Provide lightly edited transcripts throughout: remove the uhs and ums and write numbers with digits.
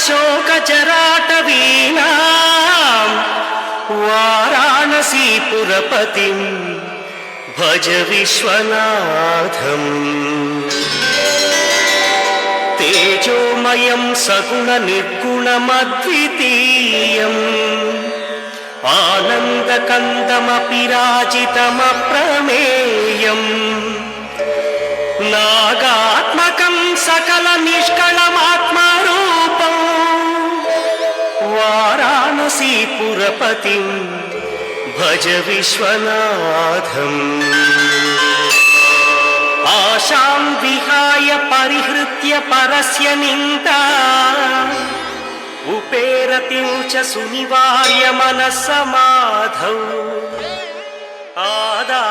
शोकजराटवीनां वाराणसीपुरपतिं भज विश्वनाथम् तेजोमयं सगुणनिर्गुणमद्वितीयम् आनन्दकन्दमपिराजितमप्रमेयम् नागात्मकं सकलनिष्कलमात्मरूपं वाराणसीपुरपतिं भज विश्वनाथम् आशां विहाय परिहृत्य परस्य निन्दा उपेरतिं च सुनिवार्य मनस्समाधौ आदा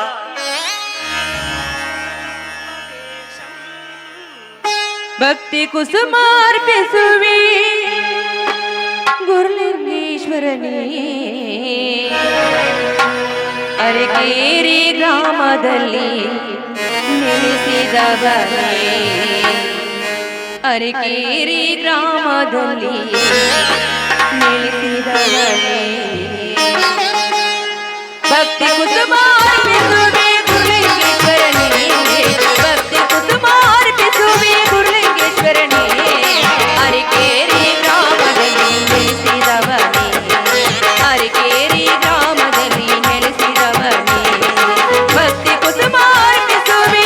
ಭಕ್ತಿ ಕುಸುಮಾರ್ಪಿಸುವೆ ಗುರುಲಿಂಗೇಶ್ವರನೇ ಅರಕೇರಿ ಗ್ರಾಮದಲ್ಲಿ ನೆಲೆಸಿದವನೇ ಅರಕೇರಿ ಗ್ರಾಮದಲ್ಲಿ ನೆಲೆಸಿದವನೇ ಭಕ್ತಿ ಕುಸುಮಾರ್ಪಿಸುವೆ ಗುರುಲಿಂಗೇಶ್ವರನೇ ಭಕ್ತಿ ಕುಸುಮಾರ್ಪಿಸುವೆ ಗುರುಲಿಂಗೇಶ್ವರನೇ ಅರಕೇರಿ ಗ್ರಾಮದಲ್ಲಿ ನೆಲೆಸಿದವನೇ ಅರಕೇರಿ ಗ್ರಾಮದಲ್ಲಿ ನೆಲೆಸಿದವನೇ ಭಕ್ತಿ ಕುಸುಮಾರ್ಪಿಸುವೆ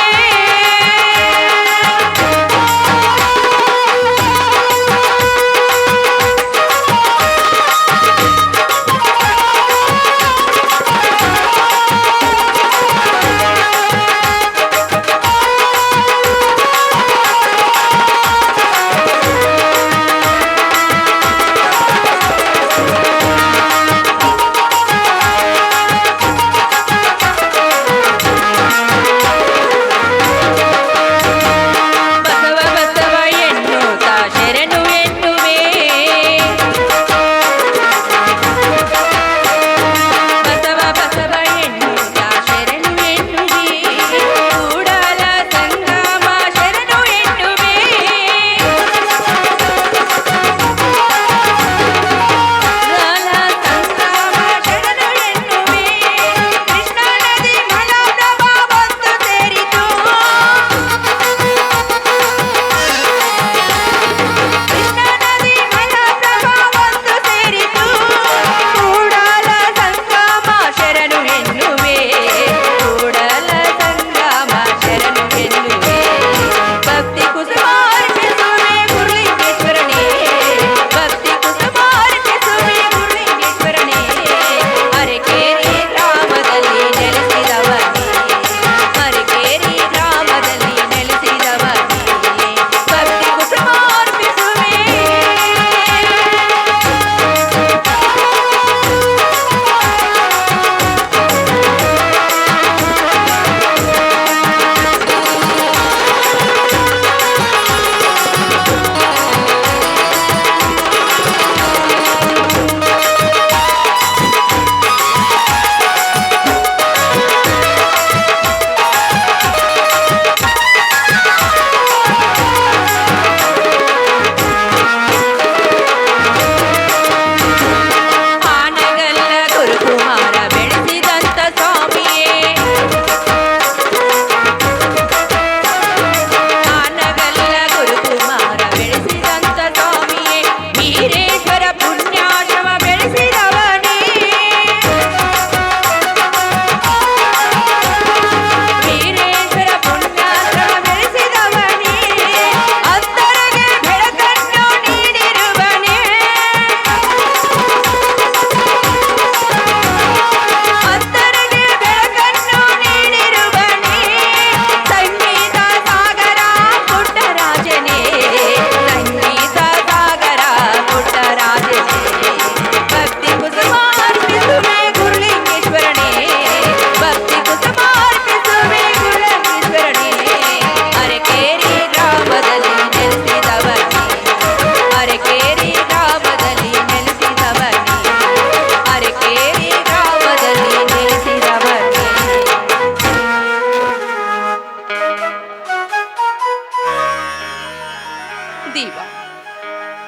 ದೇವ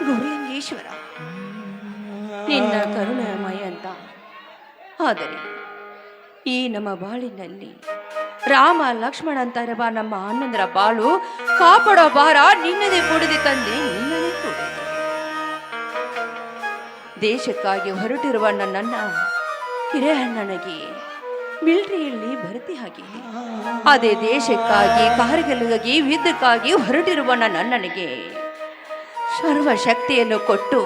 ಗೌರಿಯಂಗೇಶ್ವರ ನಿನ್ನ ಕರುಣಾಮಯ ಅಂತ. ಆದರೆ ಈ ನಮ್ಮ ಬಾಳಿನಲ್ಲಿ ರಾಮ ಲಕ್ಷ್ಮಣ ಅಂತ ಇರುವ ನಮ್ಮ ಅಣ್ಣಂದರ ಬಾಳು ಕಾಪಾಡೋ ಭಾರ ನಿನ್ನದೇ ಕೂಡಿದೆ ತಂದೆ, ನಿನ್ನದೇ ಕೂಡಿದೆ. ದೇಶಕ್ಕಾಗಿ ಹೊರಟಿರುವ ನನ್ನನ್ನ ಹಿರೇಹಣ್ಣನಿಗೆ ಮಿಲಿಟರಿಯಲ್ಲಿ ಭರ್ತಿ ಆಗಿದೆ. ಅದೇ ದೇಶಕ್ಕಾಗಿ ಕಾರ್ಗಿಲ್ಗಾಗಿ ಯುದ್ಧಕ್ಕಾಗಿ ಹೊರಟಿರುವ ನನ್ನ ಅಣ್ಣನಿಗೆ ಸರ್ವಶಕ್ತಿಯನ್ನು ಕೊಟ್ಟು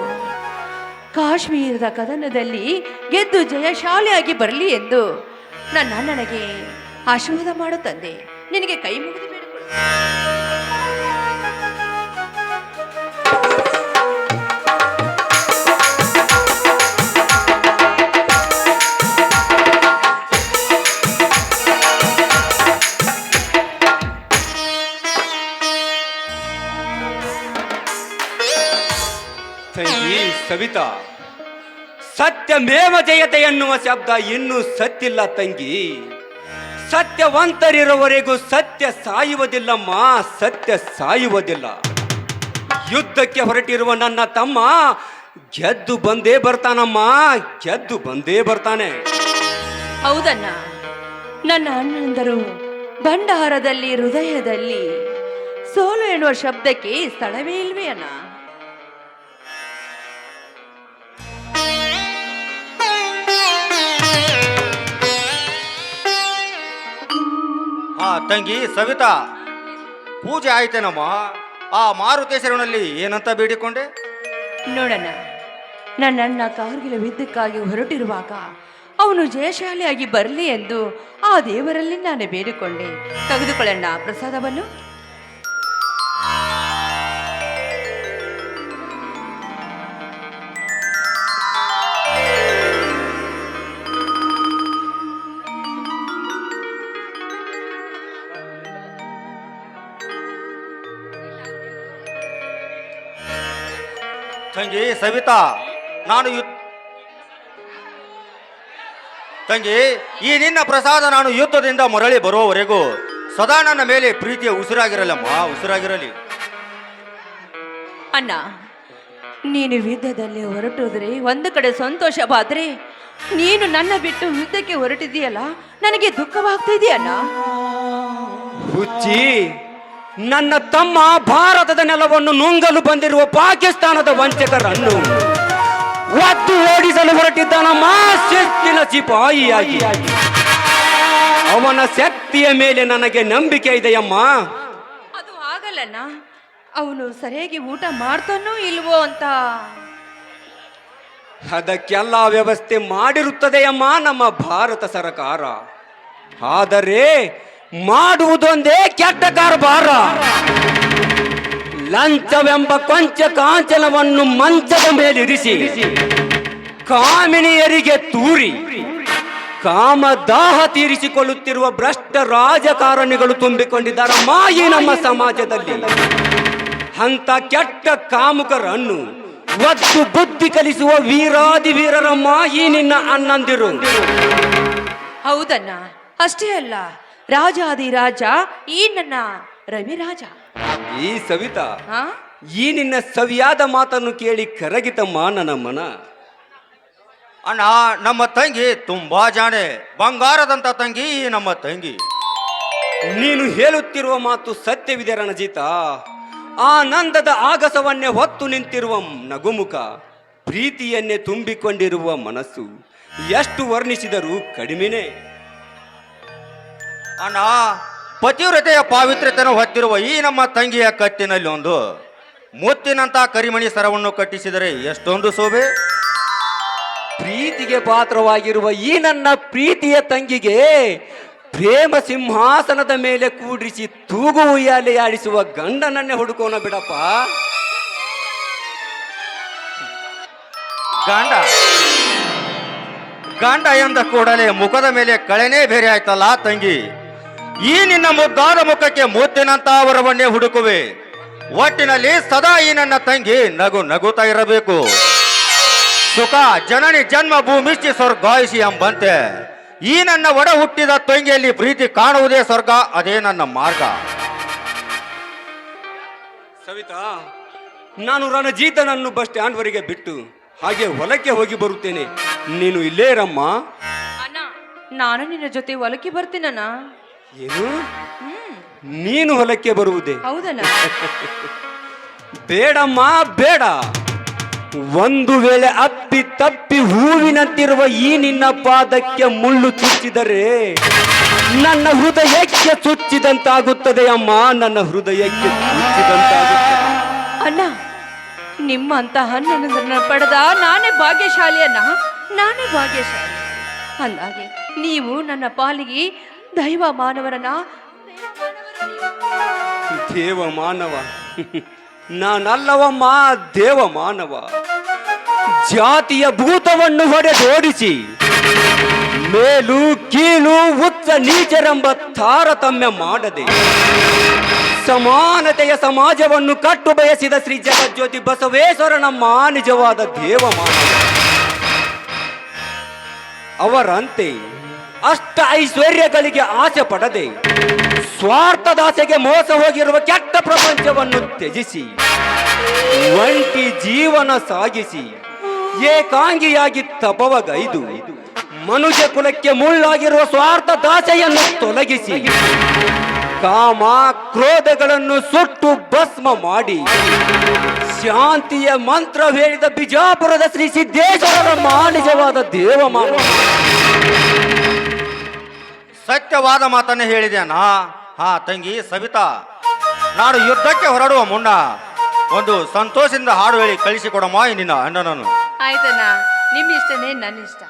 ಕಾಶ್ಮೀರದ ಕದನದಲ್ಲಿ ಗೆದ್ದು ಜಯಶಾಲಿಯಾಗಿ ಬರಲಿ ಎಂದು ನನ್ನ ಅಣ್ಣನಿಗೆ ಆಶೀರ್ವಾದ ಮಾಡು ತಂದೆ, ನಿನಗೆ ಕೈ ಮುಗಿದು ಬೇಡಿಕೊಳ್ಳು. ತಂಗಿ ಸವಿತಾ, ಸತ್ಯಮೇವ ಜಯತೆ ಎನ್ನುವ ಶಬ್ದ ಇನ್ನೂ ಸತ್ತಿಲ್ಲ ತಂಗಿ. ಸತ್ಯವಂತರಿರುವವರೆಗೂ ಸತ್ಯ ಸಾಯುವುದಿಲ್ಲಮ್ಮ, ಸತ್ಯ ಸಾಯುವುದಿಲ್ಲ. ಯುದ್ಧಕ್ಕೆ ಹೊರಟಿರುವ ನನ್ನ ತಮ್ಮ ಗೆದ್ದು ಬಂದೇ ಬರ್ತಾನಮ್ಮ, ಗೆದ್ದು ಬಂದೇ ಬರ್ತಾನೆ. ಹೌದಣ್ಣ, ನನ್ನ ಅಣ್ಣಂದರು ಭಂಡಾರದಲ್ಲಿ ಹೃದಯದಲ್ಲಿ ಸೋಲು ಎನ್ನುವ ಶಬ್ದಕ್ಕೆ ಸ್ಥಳವೇ ಇಲ್ವೇ ಅಣ್ಣ. ತಂಗಿ ಸವಿತಾ, ಪೂಜೆ ಆಯ್ತೇನಮ್ಮ? ಆ ಮಾರುತೇಶ್ವರನಲ್ಲಿ ಏನಂತ ಬೇಡಿಕೊಂಡೆ? ನೋಡಣ್ಣ, ನನ್ನ ಅಣ್ಣ ಕಾರ್ಗಿಲ ಯುದ್ಧಕ್ಕಾಗಿ ಹೊರಟಿರುವಾಗ ಅವನು ಜಯಶಾಲಿಯಾಗಿ ಬರಲಿ ಎಂದು ಆ ದೇವರಲ್ಲಿ ನಾನು ಬೇಡಿಕೊಂಡೆ. ತೆಗೆದುಕೊಳ್ಳಣ್ಣ ಪ್ರಸಾದವನ್ನು. ತಂಗಿ ಸವಿತಾ, ತಂಗಿ, ಈ ನಿನ್ನ ಪ್ರಸಾದ ನಾನು ಯುದ್ಧದಿಂದ ಮರಳಿ ಬರೋವರೆಗೂ ಸದಾ ನನ್ನ ಮೇಲೆ ಪ್ರೀತಿಯ ಉಸಿರಾಗಿರಲಮ್ಮ, ಉಸಿರಾಗಿರಲಿ. ಅಣ್ಣ, ನೀನು ಯುದ್ಧದಲ್ಲಿ ಹೊರಟೋದ್ರೆ ಒಂದು ಕಡೆ ಸಂತೋಷವಾದ್ರೆ, ನೀನು ನನ್ನ ಬಿಟ್ಟು ಯುದ್ಧಕ್ಕೆ ಹೊರಟಿದೆಯಲ್ಲ, ನನಗೆ ದುಃಖವಾಗ್ತಾ ಇದೆಯಣ್ಣ. ಹುಚ್ಚಿ, ನನ್ನ ತಮ್ಮ ಭಾರತದ ನೆಲವನ್ನು ನುಂಗಲು ಬಂದಿರುವ ಪಾಕಿಸ್ತಾನದ ವಂಚಕರನ್ನು ಒದ್ದು ಓಡಿಸಲು ಹೊರಟಿದ್ದಾನಮ್ಮ, ಶಿಸ್ತಿನ ಸಿಪಾಯಿಯಾಗಿ. ಅವನ ಶಕ್ತಿಯ ಮೇಲೆ ನನಗೆ ನಂಬಿಕೆ ಇದೆಯಮ್ಮ. ಅದು ಆಗಲ್ಲಣ್ಣ, ಅವನು ಸರಿಯಾಗಿ ಊಟ ಮಾಡ್ತಾನೋ ಇಲ್ವೋ ಅಂತ. ಅದಕ್ಕೆಲ್ಲ ವ್ಯವಸ್ಥೆ ಮಾಡಿರುತ್ತದೆಯಮ್ಮ ನಮ್ಮ ಭಾರತ ಸರ್ಕಾರ. ಆದರೆ ಮಾಡುವುದೊಂದೇ ಕೆಟ್ಟ ಕಾರ್ಬಾರ. ಲಂಚವೆಂಬ ಕೊಂಚ ಕಾಂಚನವನ್ನು ಮಂಚದ ಮೇಲಿರಿಸಿ ಕಾಮಿನಿಯರಿಗೆ ತೂರಿ ಕಾಮದಾಹ ತೀರಿಸಿಕೊಳ್ಳುತ್ತಿರುವ ಭ್ರಷ್ಟ ರಾಜಕಾರಣಿಗಳು ತುಂಬಿಕೊಂಡಿದ್ದಾರಮ್ಮ ಈ ನಮ್ಮ ಸಮಾಜದಲ್ಲಿ. ಅಂತ ಕೆಟ್ಟ ಕಾಮುಕರನ್ನು ಒತ್ತು ಬುದ್ಧಿ ಕಲಿಸುವ ವೀರಾದಿ ವೀರರಮ್ಮ ಈ ನಿನ್ನ ಅಣ್ಣಂದಿರು. ಹೌದಣ್ಣ, ಅಷ್ಟೇ ಅಲ್ಲ, ರಾಜಾದಿರಾಜ ಈ ನನ್ನ ರವಿರಾಜ. ಈ ಸವಿತಾ, ಹಾ, ಈ ನಿನ್ನ ಸವಿಯಾದ ಮಾತನ್ನು ಕೇಳಿ ಕರಗಿತಮ್ಮ ನನ್ನ ಮನ. ಅಣ್ಣ, ನಮ್ಮ ತಂಗಿ ತುಂಬಾ ಜಾಣೆ, ಬಂಗಾರದಂತ ತಂಗಿ ನಮ್ಮ ತಂಗಿ. ನೀನು ಹೇಳುತ್ತಿರುವ ಮಾತು ಸತ್ಯವಿದೆ ರಣಜಿತ. ಆನಂದದ ಆಗಸವನ್ನೇ ಹೊತ್ತು ನಿಂತಿರುವ ನಗುಮುಖ, ಪ್ರೀತಿಯನ್ನೇ ತುಂಬಿಕೊಂಡಿರುವ ಮನಸ್ಸು ಎಷ್ಟು ವರ್ಣಿಸಿದರೂ ಕಡಿಮೆನೆ. ಅಣ್ಣ, ಪತಿವ್ರತೆಯ ಪಾವಿತ್ರ್ಯತೆಯನ್ನು ಹೊತ್ತಿರುವ ಈ ನಮ್ಮ ತಂಗಿಯ ಕತ್ತಿನಲ್ಲಿ ಒಂದು ಮುತ್ತಿನಂತ ಕರಿಮಣಿ ಸರವನ್ನು ಕಟ್ಟಿಸಿದರೆ ಎಷ್ಟೊಂದು ಶೋಭೆ. ಪ್ರೀತಿಗೆ ಪಾತ್ರವಾಗಿರುವ ಈ ನನ್ನ ಪ್ರೀತಿಯ ತಂಗಿಗೆ ಪ್ರೇಮ ಸಿಂಹಾಸನದ ಮೇಲೆ ಕೂಡಿಸಿ ತೂಗು ಉಯ್ಯಾಲೆ ಆಡಿಸುವ ಗಂಡನನ್ನೇ ಹುಡುಕೋಣ ಬಿಡಪ್ಪ. ಗಂಡ ಗಂಡ ಎಂದ ಕೂಡಲೇ ಮುಖದ ಮೇಲೆ ಕಳೆನೇ ಬೇರೆ ಆಯ್ತಲ್ಲ ತಂಗಿ. ಈ ನಿನ್ನ ಮುದ್ದಾದ ಮುಖಕ್ಕೆ ಮುತ್ತಿನಂತ ವರವನ್ನೇ ಹುಡುಕುವೆ. ಒಟ್ಟಿನಲ್ಲಿ ಸದಾ ಈ ನನ್ನ ತಂಗಿ ನಗು ನಗುತ್ತಾ ಇರಬೇಕು. ಸುಖ ಜನನಿ ಜನ್ಮ ಭೂಮಿಷ್ಟಿ ಸ್ವರ್ಗಾಯಿಸಿ ಎಂಬಂತೆ ಈ ನನ್ನ ಒಡ ಹುಟ್ಟಿದ ತಂಗಿಯಲ್ಲಿ ಪ್ರೀತಿ ಕಾಣುವುದೇ ಸ್ವರ್ಗ, ಅದೇ ನನ್ನ ಮಾರ್ಗ. ಸವಿತಾ, ನಾನು ರಣಜೀತನನ್ನು ಬಸ್ ಸ್ಟ್ಯಾಂಡ್ವರೆಗೆ ಬಿಟ್ಟು ಹಾಗೆ ಹೊಲಕ್ಕೆ ಹೋಗಿ ಬರುತ್ತೇನೆ. ನೀನು ಇಲ್ಲೇ ಇರಮ್ಮ. ಅಣ್ಣ, ನಾನು ನಿನ್ನ ಜೊತೆ ಹೊಲಕ್ಕೆ ಬರ್ತೀನಣ್ಣ. ಏನು, ನೀನು ಹೊಲಕ್ಕೆ ಬರುವುದೇ? ಹೌದಣ್ಣ. ಬೇಡಮ್ಮ ಬೇಡ. ಒಂದು ವೇಳೆ ಅಪ್ಪಿ ತಪ್ಪಿ ಹೂವಿನಂತಿರುವ ಈ ನಿನ್ನ ಪಾದಕ್ಕೆ ಮುಳ್ಳು ಚುಚ್ಚಿದರೆ ನನ್ನ ಹೃದಯಕ್ಕೆ ಚುಚ್ಚಿದಂತಾಗುತ್ತದೆ ಅಮ್ಮ, ನನ್ನ ಹೃದಯಕ್ಕೆ ಚುಚ್ಚಿದಂತಾಗುತ್ತದೆ. ಅಣ್ಣ, ನಿಮ್ಮಂತಹ ನನ್ನನ್ನು ಪಡೆದ ನಾನೇ ಭಾಗ್ಯಶಾಲಿ ಅಣ್ಣ, ನಾನೇ ಭಾಗ್ಯಶಾಲಿ. ಅಂದಾಗೆ ನೀವು ನನ್ನ ಪಾಲಿಗೆ ದೈವ ಮಾನವರನ್ನ. ದೇವ ಮಾನವ ನಾನಲ್ಲವಮ್ಮ, ದೇವ ಮಾನವ. ಜಾತಿಯ ಭೂತವನ್ನು ಹೊಡೆದೋಡಿಸಿ ಮೇಲು ಕೀಳು ಉಚ್ಚ ನೀಚರೆಂಬ ತಾರತಮ್ಯ ಮಾಡದೆ ಸಮಾನತೆಯ ಸಮಾಜವನ್ನು ಕಟ್ಟು ಬಯಸಿದ ಶ್ರೀ ಜಗಜ್ಯೋತಿ ಬಸವೇಶ್ವರನಮ್ಮ ನಿಜವಾದ ದೇವ ಮಾನವ. ಅವರಂತೆ ಅಷ್ಟ ಐಶ್ವರ್ಯಗಳಿಗೆ ಆಸೆ ಪಡದೆ ಸ್ವಾರ್ಥದಾಸೆಗೆ ಮೋಸ ಹೋಗಿರುವ ಕೆಟ್ಟ ಪ್ರಪಂಚವನ್ನು ತ್ಯಜಿಸಿ ಒಂಟಿ ಜೀವನ ಸಾಗಿಸಿ ಏಕಾಂಗಿಯಾಗಿ ತಪವಗೈದು ಮನುಷ್ಯ ಕುಲಕ್ಕೆ ಮುಳ್ಳಾಗಿರುವ ಸ್ವಾರ್ಥ ದಾಸೆಯನ್ನು ತೊಲಗಿಸಿ ಕಾಮ ಕ್ರೋಧಗಳನ್ನು ಸುಟ್ಟು ಭಸ್ಮ ಮಾಡಿ ಶಾಂತಿಯ ಮಂತ್ರ ಹೇಳಿದ ಬಿಜಾಪುರದ ಶ್ರೀ ಸಿದ್ದೇಶ್ವರರ ನಿಜವಾದ ದೇವಮಾನ. ಸತ್ಯವಾದ ಮಾತನ್ನೇ ಹೇಳಿದ್ಯಾನಾ? ಹಾ ತಂಗಿ ಸವಿತಾ, ನಾನು ಯುದ್ಧಕ್ಕೆ ಹೊರಡುವ ಮುನ್ನ ಒಂದು ಸಂತೋಷದಿಂದ ಹಾಡು ಹೇಳಿ ಕಳಿಸಿಕೊಡಮ್ಮ ನಿನ್ನ ಅಣ್ಣನನ್ನು. ಆಯ್ತಣ್ಣ, ನಿಮ್ಮ ಇಷ್ಟನೇ ನನ್ನ ಇಷ್ಟ.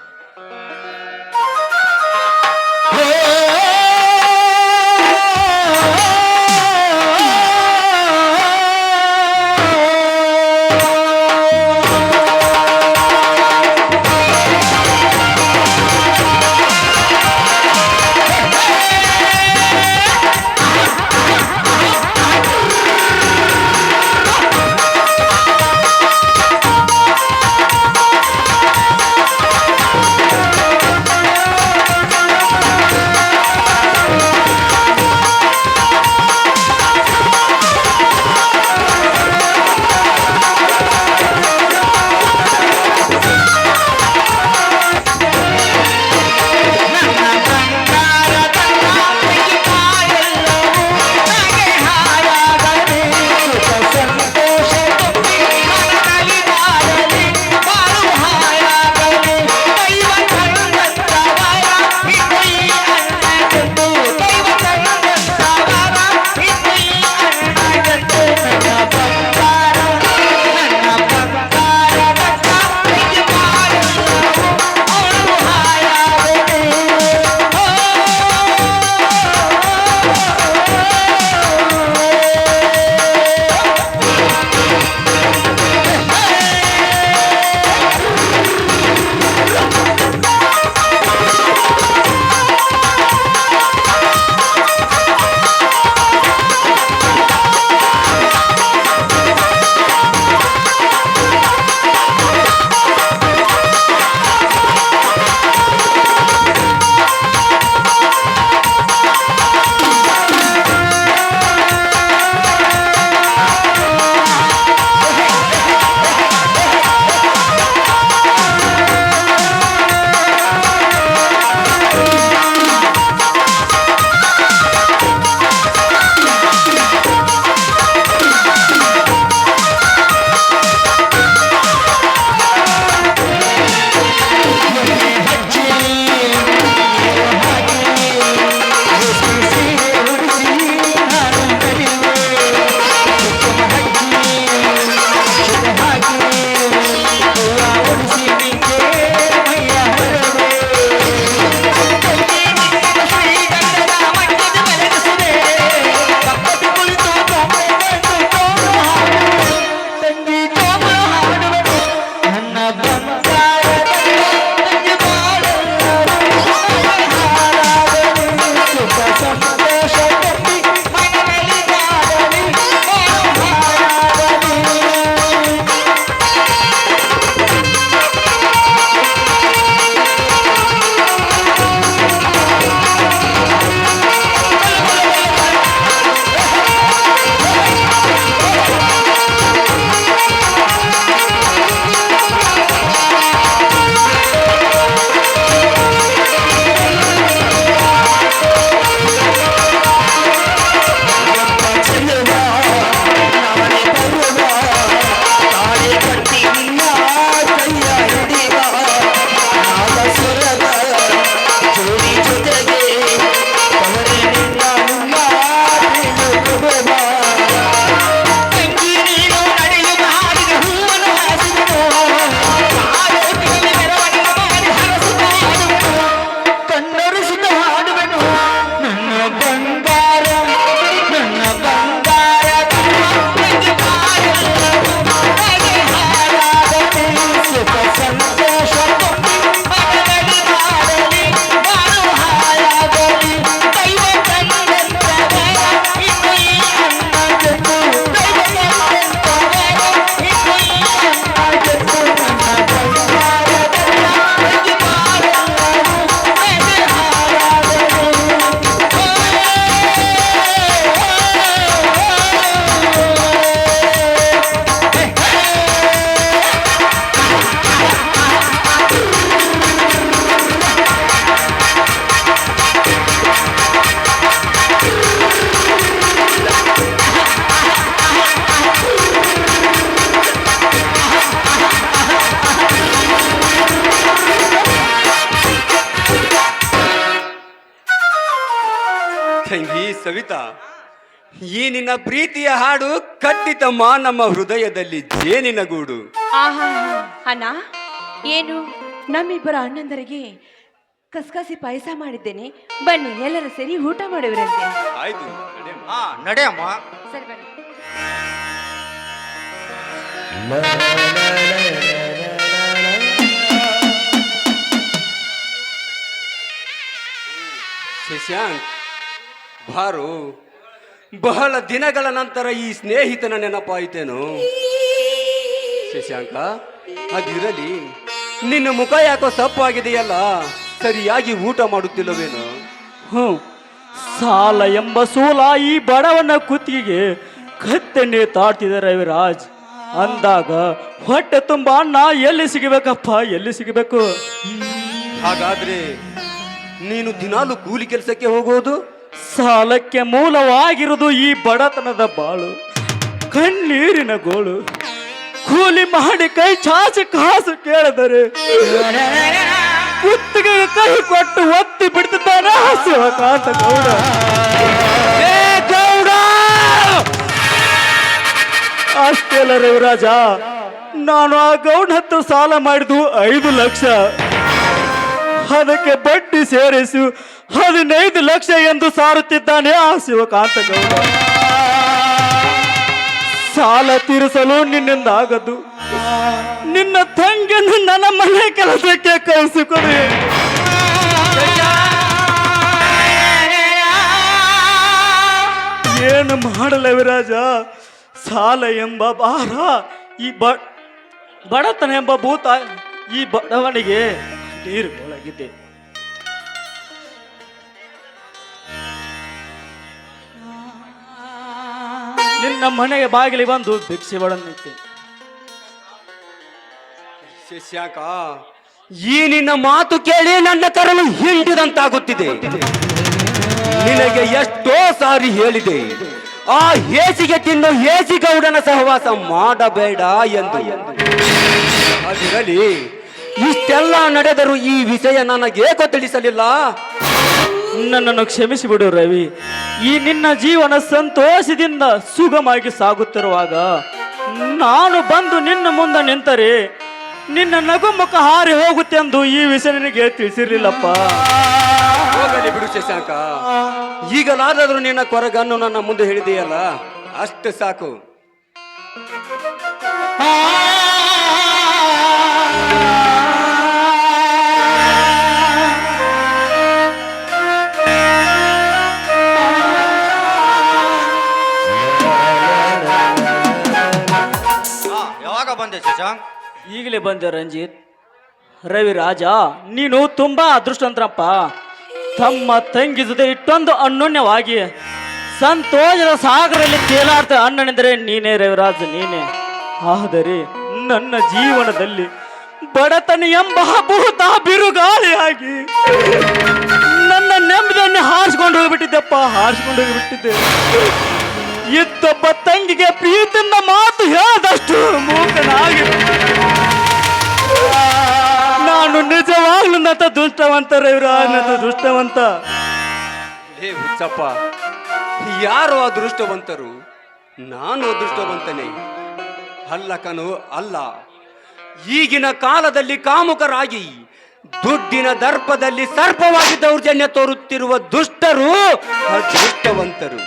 ತಂಗಿ ಸವಿತಾ, ಈ ನಿನ್ನ ಪ್ರೀತಿಯ ಹಾಡು ಕಟ್ಟಿತಮ್ಮ ನಮ್ಮ ಹೃದಯದಲ್ಲಿ ಜೇನಿನ ಗೂಡು. ಆಹಾ ಅಣ್ಣ, ಏನು ನಮ್ಮಿಬ್ಬರ ಅಣ್ಣಂದರಿಗೆ ಕಸಕಸಿ ಪಾಯಸ ಮಾಡಿದ್ದೇನೆ, ಬನ್ನಿ ಎಲ್ಲರೂ ಸೇರಿ ಊಟ ಮಾಡುವರಂತೆ. ಆಯ್ತು. ಹಾ ನಡೆಯಮ್ಮ. ಸರಿ ಬನ್ನಿ. ಶಶಾಂಕ್ ಬಾರು, ಬಹಳ ದಿನಗಳ ನಂತರ ಈ ಸ್ನೇಹಿತನ ನೆನಪಾಯಿತೇನು? ಶಶಾಂಕ, ಅದಿರಲಿ, ನಿನ್ನ ಮುಖ ಯಾಕೋ ಸಪ್ಪಾಗಿದೆಯಲ್ಲ, ಸರಿಯಾಗಿ ಊಟ ಮಾಡುತ್ತಿಲ್ಲವೇನು? ಸಾಲ ಎಂಬ ಸೂಲ ಈ ಬಡವನ ಕುತ್ತಿಗೆಗೆ ಕತ್ತೆಣ್ಣೆ ತಾಡ್ತಿದೆ ರವಿರಾಜ್. ಅಂದಾಗ ಹೊಟ್ಟೆ ತುಂಬ ಅನ್ನ ಎಲ್ಲಿ ಸಿಗಬೇಕಪ್ಪ, ಎಲ್ಲಿ ಸಿಗಬೇಕು? ಹಾಗಾದ್ರೆ ನೀನು ದಿನಾಲು ಕೂಲಿ ಕೆಲಸಕ್ಕೆ ಹೋಗೋದು? ಸಾಲಕ್ಕೆ ಮೂಲವಾಗಿರುವುದು ಈ ಬಡತನದ ಬಾಳು, ಕಣ್ಣೀರಿನ ಗೋಳು. ಕೂಲಿ ಮಾಡಿ ಕೈ ಚಾಚಿ ಕಾಸು ಕೇಳಿದರೆ ಕುತ್ತಿಗೆ ಕೈ ಕೊಟ್ಟು ಒತ್ತಿ ಬಿಡ್ತಿದ್ದಾನೆ ಶಿವಕಾಂತ ಗೌಡ. ಅಷ್ಟೇ ಅಲ್ಲ ರವಿರಾಜ, ನಾನು ಆ ಗೌಡ ಹತ್ರ ಸಾಲ ಮಾಡಿದ್ದು 5 ಲಕ್ಷ, ಅದಕ್ಕೆ ಬಡ್ಡಿ ಸೇರಿಸಿ 15 ಲಕ್ಷ ಎಂದು ಸಾರುತ್ತಿದ್ದಾನೆ ಆ ಶಿವಕಾಂತ ಗೌಡ. ಸಾಲ ತೀರಿಸಲು ನಿನ್ನಿಂದ ಆಗದು, ನಿನ್ನ ತಂಗಿಯನ್ನು ನನ್ನ ಮನೆ ಕೆಲಸಕ್ಕೆ ಕಳಿಸಿಕೊಡಿ. ಏನು ಮಾಡಲ ವಿರಾಜ? ಸಾಲ ಎಂಬ ಭಾರ, ಈ ಬಡತನ ಎಂಬ ಭೂತ ಈ ಬಡವನಿಗೆ ನೀರು ಒಳಗಿದೆ. ನಿನ್ನ ಮನೆಗೆ ಬಾಗಿಲಿ ಬಂದು ಭಿಕ್ಷೆ ಬಡನಿದ್ದೆ. ಶಶಾಂಕ, ಈ ನಿನ್ನ ಮಾತು ಕೇಳಿ ನನ್ನ ಕರಳು ಹಿಂಡಿದಂತಾಗುತ್ತಿದೆ. ನಿನಗೆ ಎಷ್ಟೋ ಸಾರಿ ಹೇಳಿದೆ, ಆ ಹೇಸಿಗೆ ತಿನ್ನು ಹೇಸಿಗೌಡನ ಸಹವಾಸ ಮಾಡಬೇಡ ಎಂದು. ಅದಿರಲಿ, ಇಷ್ಟೆಲ್ಲ ನಡೆದರೂ ಈ ವಿಷಯ ನನಗೇಕೋ ತಿಳಿಸಲಿಲ್ಲ. ನನ್ನನ್ನು ಕ್ಷಮಿಸಿಬಿಡು ರವಿ. ಈ ನಿನ್ನ ಜೀವನ ಸಂತೋಷದಿಂದ ಸುಗಮಾಗಿ ಸಾಗುತ್ತಿರುವಾಗ ನಾನು ಬಂದು ನಿನ್ನ ಮುಂದೆ ನಿಂತರೆ ನಿನ್ನ ನಗುಮುಖ ಹಾರಿ ಹೋಗುತ್ತೆ ಎಂದು ಈ ವಿಷಯ ನಿನಗೆ ತಿಳಿಸಿರ್ಲಿಲ್ಲಪ್ಪ. ಹೋಗಲಿ ಬಿಡು ಶಶಾಂಕ, ಈಗಲಾದರೂ ನಿನ್ನ ಕೊರಗನ್ನು ನನ್ನ ಮುಂದೆ ಹೇಳಿದೆಯಲ್ಲ, ಅಷ್ಟು ಸಾಕು. ಯಾವಾಗ ಬಂದೆ ಶಶಾಂಕ್? ಈಗಲೇ ಬಂದೆ ರಂಜಿತ್. ರವಿ ರಾಜ, ನೀನು ತುಂಬಾ ಅದೃಷ್ಟವಂತರಪ್ಪ. ತಮ್ಮ ತಂಗಿ ಜೊತೆ ಇಷ್ಟೊಂದು ಅನ್ಯೋನ್ಯವಾಗಿ ಸಂತೋಷದ ಸಾಗರಲ್ಲಿ ತೇಲಾಡ್ತ ಅಣ್ಣನೆಂದರೆ ನೀನೇ ರವಿರಾಜ್, ನೀನೇ. ಆದರೆ ನನ್ನ ಜೀವನದಲ್ಲಿ ಬಡತನ ಎಂಬ ಭೂತ ಬಿರುಗಾಳಿಯಾಗಿ ನನ್ನ ನೆಮ್ಮದಿಯನ್ನು ಹಾರಿಸ್ಕೊಂಡು ಹೋಗಿಬಿಟ್ಟಿದ್ದೆಪ್ಪ, ಹಾರಿಸ್ಕೊಂಡು ಹೋಗಿಬಿಟ್ಟಿದ್ದೆ. ಇತ್ತೊಬ್ಬ ತಂಗಿಗೆ ಪ್ರೀತಿಯಿಂದ ಮಾತು ಹೇಳದಷ್ಟು ಮೂಕನಾಗಿ ನಾನು ನಿಜವಾಗ್ಲೂ ನತ ದುಷ್ಟವಂತ ರವಿರಾಜ್, ದುಷ್ಟವಂತ. ಹೇ ಹುಚ್ಚಪ್ಪ, ಯಾರು ಅದೃಷ್ಟವಂತರು? ನಾನು ಅದೃಷ್ಟವಂತನೇ ಅಲ್ಲ ಕಣೋ, ಅಲ್ಲ. ಈಗಿನ ಕಾಲದಲ್ಲಿ ಕಾಮುಕರಾಗಿ ದುಡ್ಡಿನ ದರ್ಪದಲ್ಲಿ ಸರ್ಪವಾಗಿ ದೌರ್ಜನ್ಯ ತೋರುತ್ತಿರುವ ದುಷ್ಟರು ಅದೃಷ್ಟವಂತರು.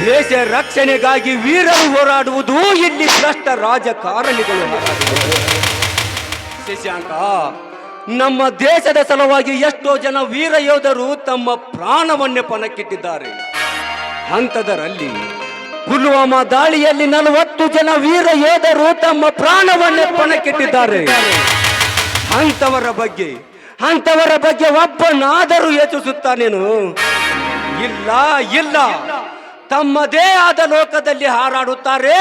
ದೇಶ ರಕ್ಷಣೆಗಾಗಿ ವೀರರು ಹೋರಾಡುವುದು ಇಲ್ಲಿ ಭ್ರಷ್ಟ ರಾಜಕಾರಣಿಗಳು. ಶಶಾಂಕ, ನಮ್ಮ ದೇಶದ ಸಲುವಾಗಿ ಎಷ್ಟೋ ಜನ ವೀರ ಯೋಧರು ತಮ್ಮ ಪ್ರಾಣವನ್ನೇ ಪಣಕ್ಕಿಟ್ಟಿದ್ದಾರೆ. ಅಂಥದರಲ್ಲಿ ಪುಲ್ವಾಮಾ ದಾಳಿಯಲ್ಲಿ 40 ಜನ ವೀರ ಯೋಧರು ತಮ್ಮ ಪ್ರಾಣವನ್ನೇ ಪಣಕ್ಕಿಟ್ಟಿದ್ದಾರೆ. ಅಂಥವರ ಬಗ್ಗೆ ಒಬ್ಬನಾದರೂ ಯೋಚಿಸುತ್ತಾನೇನು? ಇಲ್ಲ ಇಲ್ಲ, ತಮ್ಮದೇ ಆದ ಲೋಕದಲ್ಲಿ ಹಾರಾಡುತ್ತಾರೆ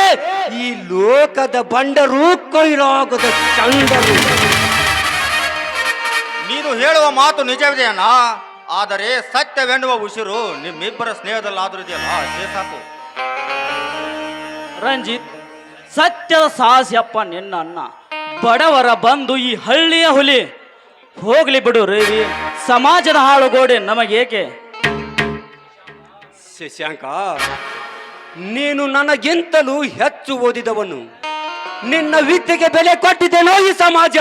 ಈ ಲೋಕದ ಬಂಡರು, ಕೈಲಾಗದ ಚಂಡರು. ನೀನು ಹೇಳುವ ಮಾತು ನಿಜವಿದೆಯಣ್ಣ, ಆದರೆ ಸತ್ಯವೆನ್ನುವ ಉಸಿರು ನಿಮ್ಮಿಬ್ಬರ ಸ್ನೇಹದಲ್ಲಾದ್ರೂ ಇದೆಯಲ್ಲ, ಅಷ್ಟೇ ಸಾಕು. ರಂಜಿತ್, ಸತ್ಯದ ಸಾಹಸ್ಯಪ್ಪ ನಿನ್ನ ಅಣ್ಣ, ಬಡವರ ಬಂದು ಈ ಹಳ್ಳಿಯ ಹುಲಿ. ಹೋಗ್ಲಿ ಬಿಡು ರವಿ, ಸಮಾಜದ ಹಾಳುಗೋಡೆ ನಮಗೇಕೆ? ಶಶಾಂಕ, ನೀನು ನನಗಿಂತಲೂ ಹೆಚ್ಚು ಓದಿದವನು. ನಿನ್ನ ವಿದ್ಯೆಗೆ ಬೆಲೆ ಕೊಟ್ಟಿದ್ದೇನೋ ಈ ಸಮಾಜ.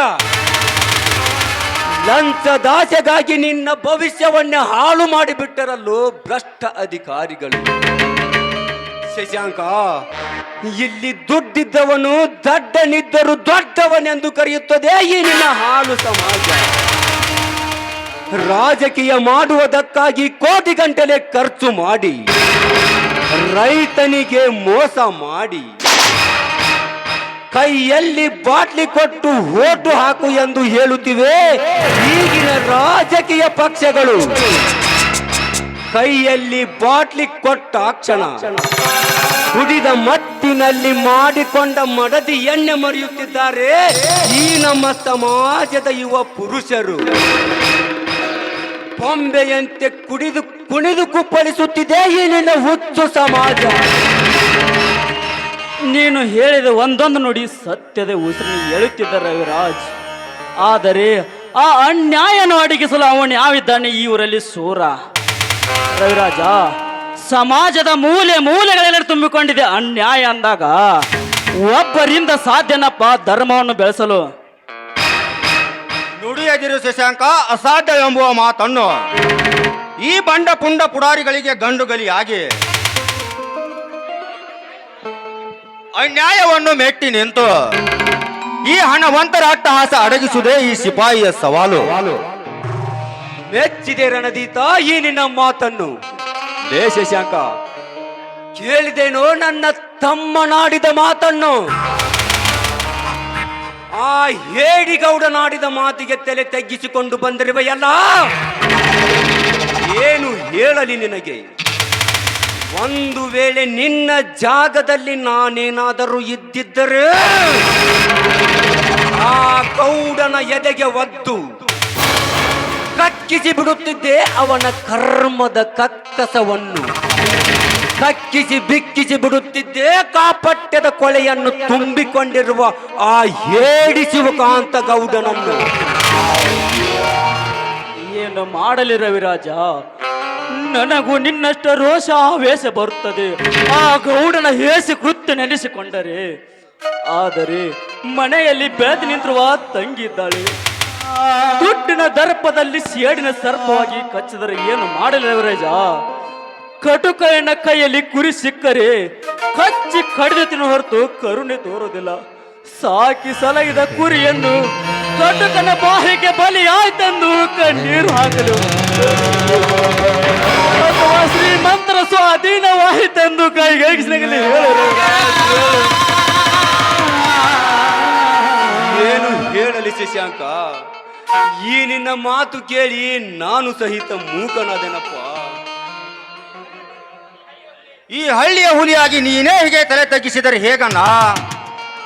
ಲಂಚದಾಸೆಗಾಗಿ ನಿನ್ನ ಭವಿಷ್ಯವನ್ನೇ ಹಾಳು ಮಾಡಿಬಿಟ್ಟರಲ್ಲೋ ಭ್ರಷ್ಟ ಅಧಿಕಾರಿಗಳು. ಶಶಾಂಕ, ಇಲ್ಲಿ ದುಡ್ಡಿದ್ದವನು ದಡ್ಡನಿದ್ದರೂ ದೊಡ್ಡವನೆಂದು ಕರೆಯುತ್ತದೆ ಈ ನಿನ್ನ ಹಾಳು ಸಮಾಜ. ರಾಜಕೀಯ ಮಾಡುವುದಕ್ಕಾಗಿ ಕೋಟಿ ಗಂಟಲೆ ಖರ್ಚು ಮಾಡಿ ರೈತನಿಗೆ ಮೋಸ ಮಾಡಿ ಕೈಯಲ್ಲಿ ಬಾಟ್ಲಿ ಕೊಟ್ಟು ಓಟು ಹಾಕು ಎಂದು ಹೇಳುತ್ತಿವೆ ಈಗಿನ ರಾಜಕೀಯ ಪಕ್ಷಗಳು. ಕೈಯಲ್ಲಿ ಬಾಟ್ಲಿ ಕೊಟ್ಟ ಕ್ಷಣ ಕುಡಿದ ಮತ್ತಿನಲ್ಲಿ ಮಾಡಿಕೊಂಡ ಮಡದಿ ಎಣ್ಣೆ ಮರೆಯುತ್ತಿದ್ದಾರೆ ಈ ನಮ್ಮ ಸಮಾಜದ ಯುವ ಪುರುಷರು. ಬೊಂಬೆಯಂತೆ ಕುಣಿದು ಕುಪ್ಪಳಿಸುತ್ತಿದೆ ಈ ನಿನ್ನ ಹುಚ್ಚು ಸಮಾಜ. ನೀನು ಹೇಳಿದ ಒಂದೊಂದು ನುಡಿ ಸತ್ಯದ ಉಸಿರು ಹೇಳುತ್ತಿದ್ದ ರವಿರಾಜ್. ಆದರೆ ಆ ಅನ್ಯಾಯನ ಅಡಗಿಸಲು ಅವನು ಯಾವಿದ್ದಾನೆ ಈ ಊರಲ್ಲಿ ಸೂರ. ರವಿರಾಜ, ಸಮಾಜದ ಮೂಲೆ ಮೂಲೆಗಳೆಲ್ಲ ತುಂಬಿಕೊಂಡಿದೆ ಅನ್ಯಾಯ ಅಂದಾಗ ಒಬ್ಬರಿಂದ ಸಾಧ್ಯನಪ್ಪ ಧರ್ಮವನ್ನು ಬೆಳೆಸಲು. ನುಡಿಯದಿರು ಶಶಾಂಕ, ಅಸಾಧ್ಯ ಎಂಬುವ ಮಾತನ್ನು ಈ ಬಂಡ ಪುಂಡ ಪುಡಾರಿಗಳಿಗೆ ಗಂಡುಗಲಿಯಾಗಿ ಅನ್ಯಾಯವನ್ನು ಮೆಟ್ಟಿ ನಿಂತು ಈ ಹಣವಂತರ ಅಟ್ಟಹಾಸ ಅಡಗಿಸುವುದೇ ಈ ಸಿಪಾಯಿಯ ಸವಾಲು. ಮೆಚ್ಚಿದೆ ರಣದೀತ ಈ ನಿನ್ನ ಮಾತನ್ನು. ಶಶಾಂಕ, ಕೇಳಿದೇನೋ ನನ್ನ ತಮ್ಮನಾಡಿದ ಮಾತನ್ನು. ಆ ಹೇಡಿಗೌಡನಾಡಿದ ಮಾತಿಗೆ ತಲೆ ತಗ್ಗಿಸಿಕೊಂಡು ಬಂದಿರುವೆಯಲ್ಲ, ಏನು ಹೇಳಲಿ ನಿನಗೆ? ಒಂದು ವೇಳೆ ನಿನ್ನ ಜಾಗದಲ್ಲಿ ನಾನೇನಾದರೂ ಇದ್ದಿದ್ದರೆ ಆ ಗೌಡನ ಎದೆಗೆ ಒದ್ದು ಕಕ್ಕಿಸಿ ಬಿಡುತ್ತಿದ್ದೆ ಅವನ ಕರ್ಮದ ಕಕ್ಕಸವನ್ನು. ಕಕ್ಕಿಸಿ ಬಿಕ್ಕಿಸಿ ಬಿಡುತ್ತಿದ್ದೆ ಕಾಪಟ್ಯದ ಕೊಳೆಯನ್ನು ತುಂಬಿಕೊಂಡಿರುವ ಆ ಹೇಡಿಸುವ ಕಾಂತ ಗೌಡನನ್ನು. ಏನು ಮಾಡಲಿ ರವಿರಾಜ, ನನಗೂ ನಿನ್ನಷ್ಟ ರೋಷ ಆವೇಶ ಬರುತ್ತದೆ ಆ ಗೌಡನ ಹೇಸಿ ಕೃತ್ಯ ನೆನೆಸಿಕೊಂಡರೆ. ಆದರೆ ಮನೆಯಲ್ಲಿ ಬೆಳೆದು ನಿಂತಿರುವ ತಂಗಿದ್ದಾಳೆ. ದುಡ್ಡಿನ ದರ್ಪದಲ್ಲಿ ಸೇಡಿನ ಸರ್ಪವಾಗಿ ಕಚ್ಚಿದರೆ ಏನು ಮಾಡಲಿ ರವಿರಾಜ? ಕಟುಕನ ಕೈಯಲ್ಲಿ ಕುರಿ ಸಿಕ್ಕರೆ ಕಚ್ಚಿ ಕಡಿದು ತಿನ್ನು ಹೊರತು ಕರುಣೆ ತೋರುವುದಿಲ್ಲ. ಸಾಕಿ ಸಲಗಿದ ಕುರಿಯನ್ನು ಕಟುಕನ ಬಾಯಿಗೆ ಬಲಿಯಾಯ್ತೆಂದು ಕಣ್ಣೀರು ಹಾಕಲು, ಅಥವಾ ಶ್ರೀಮಂತರ ಸ್ವಾಧೀನವಾಯಿತೆಂದು ಕೈಗೈಗಿಸಲಿ ಹೇಳಲು. ಏನು ಹೇಳಲಿ ಶಶಾಂಕ? ಈ ನಿನ್ನ ಮಾತು ಕೇಳಿ ನಾನು ಸಹಿತ ಮೂಕನಾದೆನಪ್ಪ. ಈ ಹಳ್ಳಿಯ ಹುಲಿಯಾಗಿ ನೀನೇ ಹೀಗೆ ತಲೆ ತಗ್ಗಿಸಿದರೆ ಹೇಗಣ್ಣ?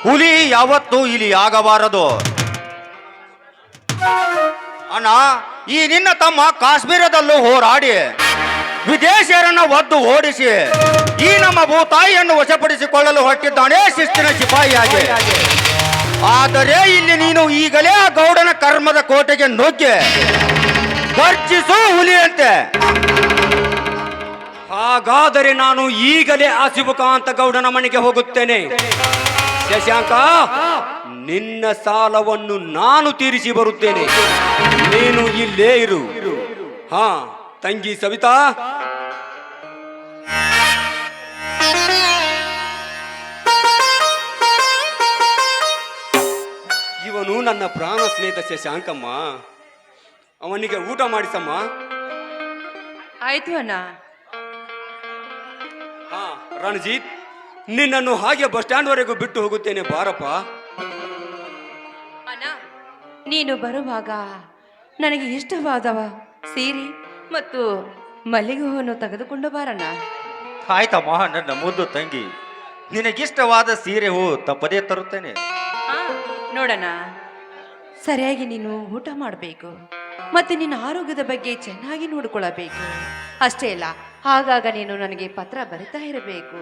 ಹುಲಿ ಯಾವತ್ತೂ ಇಲ್ಲಿ ಆಗಬಾರದು ಅಣ್ಣ. ಈ ನಿನ್ನ ತಮ್ಮ ಕಾಶ್ಮೀರದಲ್ಲೂ ಹೋರಾಡಿ ವಿದೇಶಿಯರನ್ನ ಒದ್ದು ಓಡಿಸಿ ಈ ನಮ್ಮ ಭೂತಾಯಿಯನ್ನು ವಶಪಡಿಸಿಕೊಳ್ಳಲು ಹೊರಟಿದ್ದಾನೆ ಶಿಸ್ತಿನ ಸಿಪಾಯಿಯಾಗಿ. ಆದರೆ ಇಲ್ಲಿ ನೀನು ಈಗಲೇ ಆ ಗೌಡನ ಕರ್ಮದ ಕೋಟೆಗೆ ನುಗ್ಗಿ ಗರ್ಜಿಸು ಹುಲಿಯಂತೆ. ಹಾಗಾದರೆ ನಾನು ಈಗಲೇ ಆ ಶಿವಕಾಂತ ಗೌಡನ ಮನೆಗೆ ಹೋಗುತ್ತೇನೆ. ಶಶಾಂಕ, ನಿನ್ನ ಸಾಲವನ್ನು ನಾನು ತೀರಿಸಿ ಬರುತ್ತೇನೆ. ನೀನು ಇಲ್ಲೇ ಇರು. ಹಾ ತಂಗಿ ಸವಿತಾ, ಇವನು ನನ್ನ ಪ್ರಾಣ ಸ್ನೇಹಿತ ಶಶಾಂಕಮ್ಮ. ಅವನಿಗೆ ಊಟ ಮಾಡಿಸಮ್ಮ. ಆಯ್ತು ಅಣ್ಣ. ಹಾ ರಣಜಿತ್, ನಿನ್ನನ್ನು ಹಾಗೆ ಬಸ್ ಸ್ಟ್ಯಾಂಡ್ ವರೆಗೂ ಬಿಟ್ಟು ಹೋಗುತ್ತೇನೆ, ಬಾರಪ್ಪ. ಅಣ್ಣ, ನೀನು ಬರುವಾಗ ನನಗೆ ಇಷ್ಟವಾದವ ಸೀರೆ ಮತ್ತು ಮಲ್ಲಿಗೆ ಹೂವನ್ನು ತೆಗೆದುಕೊಂಡು ಬಾರಣ್ಣ. ಆಯ್ತಮ್ಮ ನನ್ನ ಮುದ್ದು ತಂಗಿ, ನಿನಗಿಷ್ಟವಾದ ಸೀರೆ ಹೂ ತಪ್ಪದೇ ತರುತ್ತೇನೆ. ನೋಡೋಣ, ಸರಿಯಾಗಿ ನೀನು ಊಟ ಮಾಡಬೇಕು ಮತ್ತೆ ನಿನ್ನ ಆರೋಗ್ಯದ ಬಗ್ಗೆ ಚೆನ್ನಾಗಿ ನೋಡಿಕೊಳ್ಳಬೇಕು. ಅಷ್ಟೇ ಅಲ್ಲ, ಆಗಾಗ ನೀನು ನನಗೆ ಪತ್ರ ಬರಿತಾ ಇರಬೇಕು.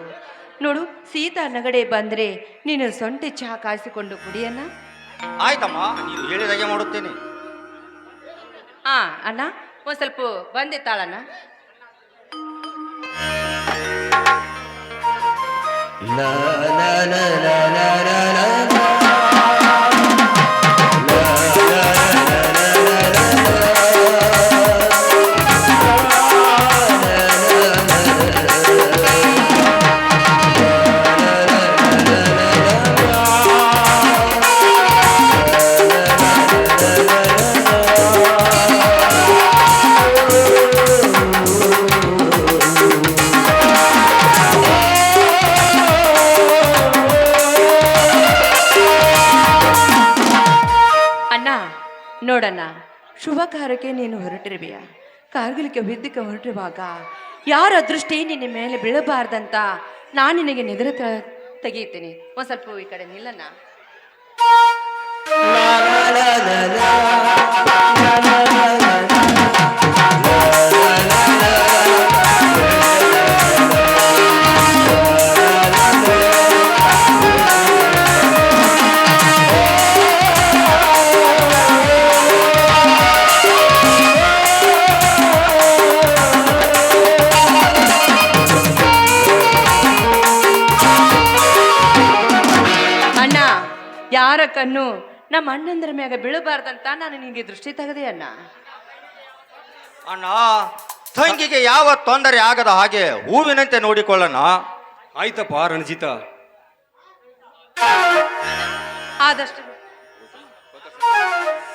ನೋಡು, ಸೀತಾ ನಗಡೆ ಬಂದ್ರೆ ನೀನು ಸೊಂಟೆ ಚಹಾ ಕಾಯಿಸಿಕೊಂಡು ಕುಡಿಯಣ್ಣ. ಆಯ್ತಮ್ಮ, ನೀನು ಹೇಳಿದಾಗೆ ಮಾಡುತ್ತೇನೆ. ಅಣ್ಣ, ಒಂದ್ ಸ್ವಲ್ಪ ಬಂದೆ ತಾಳಣ್ಣ. ಅಣ್ಣ ನೋಡಣ್ಣ, ಶುಭ ಕಾರ್ಯಕ್ಕೆ ನೀನು ಹೊರಟಿರುವೆಯ. ಕಾರ್ಗಿಲಿಕ್ಕೆ ಯುದ್ಧಕ್ಕೆ ಹೊರಟಿರುವಾಗ ಯಾರ ದೃಷ್ಟಿ ನಿನ್ನ ಮೇಲೆ ಬೀಳಬಾರ್ದಂತ ನಾನು ನಿನಗೆ ನಿದ್ರೆ ತೆಗೆಯುತ್ತೇನೆ. ಒಂದು ಸ್ವಲ್ಪ ಈ ಕಡೆ ನಿಲ್ಲಣ್ಣ. ಯಾರ ಕಣ್ಣು ನಮ್ಮ ಅಣ್ಣಂದ್ರ ಮ್ಯಾಗ ಬೀಳಬಾರ್ದಂತ ನಾನು ನಿನಗೆ ದೃಷ್ಟಿ ತೆಗೆದೆ ಅಣ್ಣ. ಅಣ್ಣ, ತಂಗಿಗೆ ಯಾವ ತೊಂದರೆ ಆಗದ ಹಾಗೆ ಹೂವಿನಂತೆ ನೋಡಿಕೊಳ್ಳೋಣ. ಆಯ್ತಪ್ಪ ರಣಜಿತ. ಆದಷ್ಟು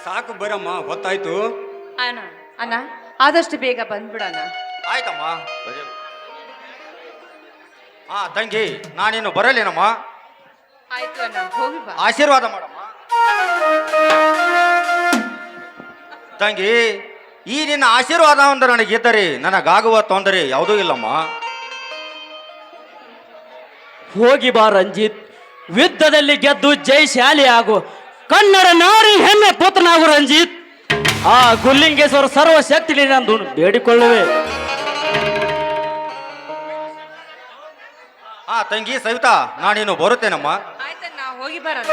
ಸಾಕು ಬರಮ್ಮ, ಗೊತ್ತಾಯ್ತು. ಅಣ್ಣ ಅಣ್ಣ ಆದಷ್ಟು ಬೇಗ ಬಂದ್ಬಿಡಣ್ಣ. ಆಯ್ತಮ್ಮ. ತಂಗಿ, ನಾನಿನ್ನು ಬರಲೇನಮ್ಮ. ಆಯ್ತು ಅಣ್ಣ, ಹೋಗಿ ಬಾ. ಆಶೀರ್ವಾದ ಮಾಡಮ್ಮ. ತಂಗಿ, ಈ ನಿನ್ನ ಆಶೀರ್ವಾದ ಒಂದು ನನಗಿದ್ದರೆ ನನಗಾಗುವ ತೊಂದರೆ ಯಾವುದೂ ಇಲ್ಲಮ್ಮ. ಹೋಗಿ ಬಾ ರಂಜಿತ್, ಯುದ್ಧದಲ್ಲಿ ಗೆದ್ದು ಜಯಶಾಲಿ ಆಗು, ಕನ್ನಡ ನಾರಿ ಹೆಮ್ಮೆ ಪುತ್ರನಾಗು ರಂಜಿತ್. ಆ ಗುಲ್ಲಿಂಗೇಶ್ವರ ಸರ್ವಶಕ್ತಿ ನಂದು ಬೇಡಿಕೊಳ್ಳುವೆ. ತಂಗಿ ಸವಿತಾ, ನಾನಿನ್ನು ಬರುತ್ತೇನಮ್ಮ. ಆಯ್ತಣ್ಣ, ಹೋಗಿ ಬರೋಣ.